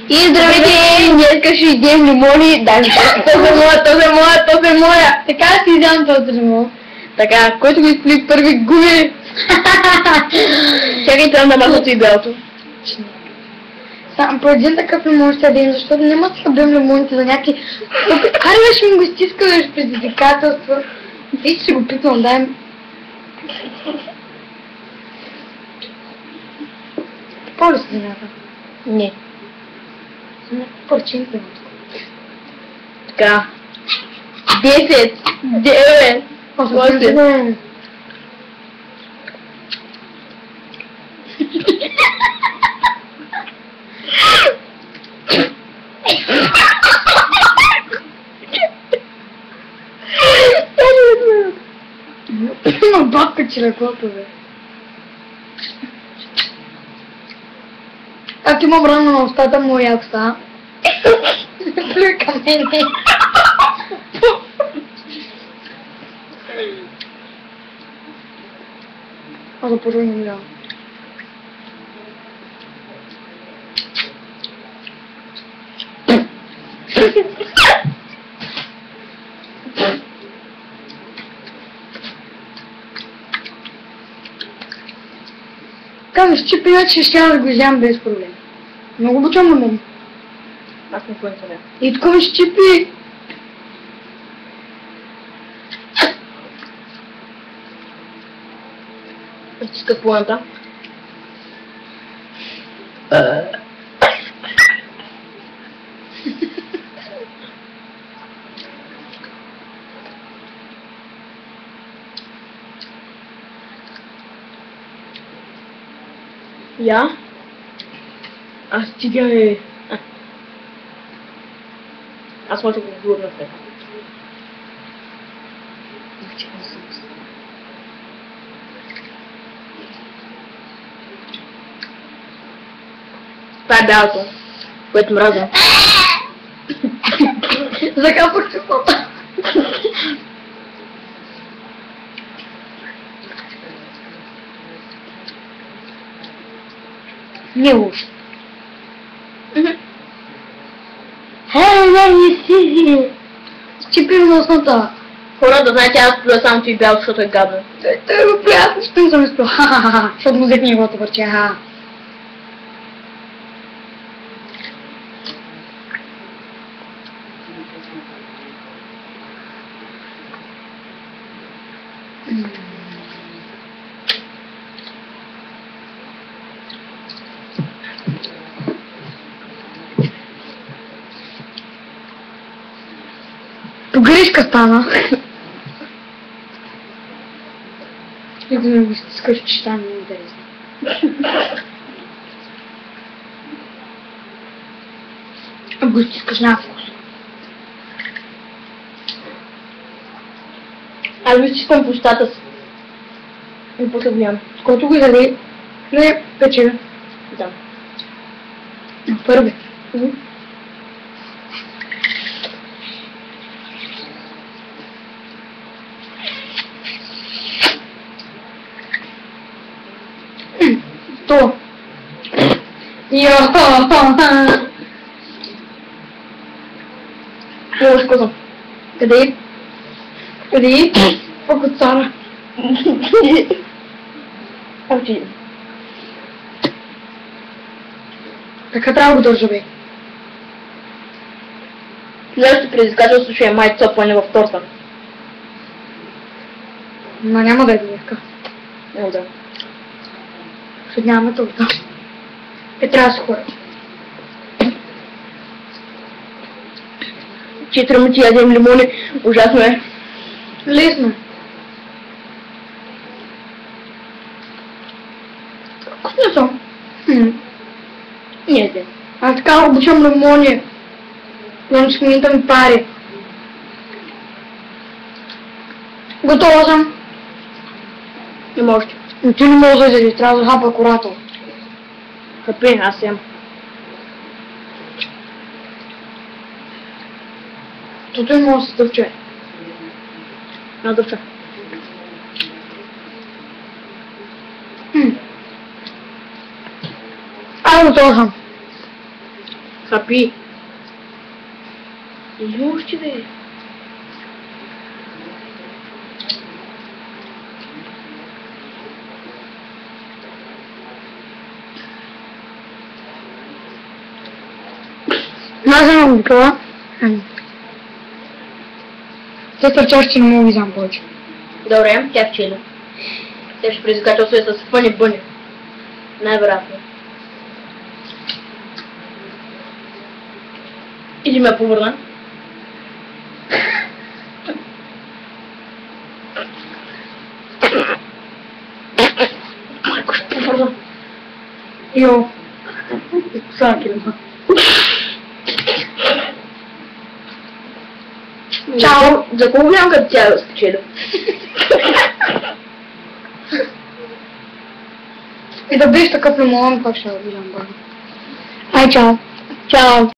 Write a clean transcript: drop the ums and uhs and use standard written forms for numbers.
И здравейте, днес ще идем лимони, даже то се моя. Така си изям този лимон. Така, който го изпили първи губи. Чакай там да махат и белото. По един такъв лимон ще ядем, защото няма да съберем лимоните за някакви... Аре, ще ми го стискаш предизвикателство. Виж, ще го пипнам, дай ми. По-ли си земята? Не. Парчинка. Така. 10, 9, 8. Има бабка чиракото, бе. Как имам рана на устата му якса? Плюй към мене. Аз да пожелим не мирам. Казваш, че иначе ще да го вземам без проблем. Много обичам лимон. Аз не поем сега. И тук ми щипи. Притиска поемта. Я? Аз стига е... Аз може да го глъбна в теб. Това е бялото, което мразя. Закапах чувството. Не лошо. Не си. Щипим на устната. Хората знаете, аз плюя само ти бял, защото е гадно. Той го приятно, че не съм изпил. Ха-ха-ха, защото му взех неговото върче. Ха. Погрешка стана. И да ми го стискаш, че стана много интересно. А го стискаш на вкус. Аз го стискам в устата си. И после влиян. С който го изяде, не пече. Да. Първи. То. Много шкоза. Къде? Къде? Пък цара. Окей. Така трябва да го държа, бе. Следващото предизвикателство ще е май цъпване в торта. Но няма да е добавка. О, да. Защото нямаме торта. Трябва да се хора. 4 минути ядем лимони. Ужасно е. Лесно. Вкусно съм. Не е. Аз така обичам лимони. Знам, че в момента ми пари. Готова съм. Не можете. Но ти не можеш да изядеш, трябва да хапа акуратно. Хапи, аз ям. Тото и може да се дъвче. Надъвча. Готова съм. Хапи. Мушти, бе. Nazvamo това. Сестра, че още не мога да виждам повече. Добре, тя вчера. Те ще предизвикателство е с фъни бъни. Най-вероятно. Иди ме повърна. Майко, ще повърна. Йо. Саки да. Чао! За колко време като тя да спечеля? И да биш такъв лимон, пак ще го виждам. Ай, чао. Чао.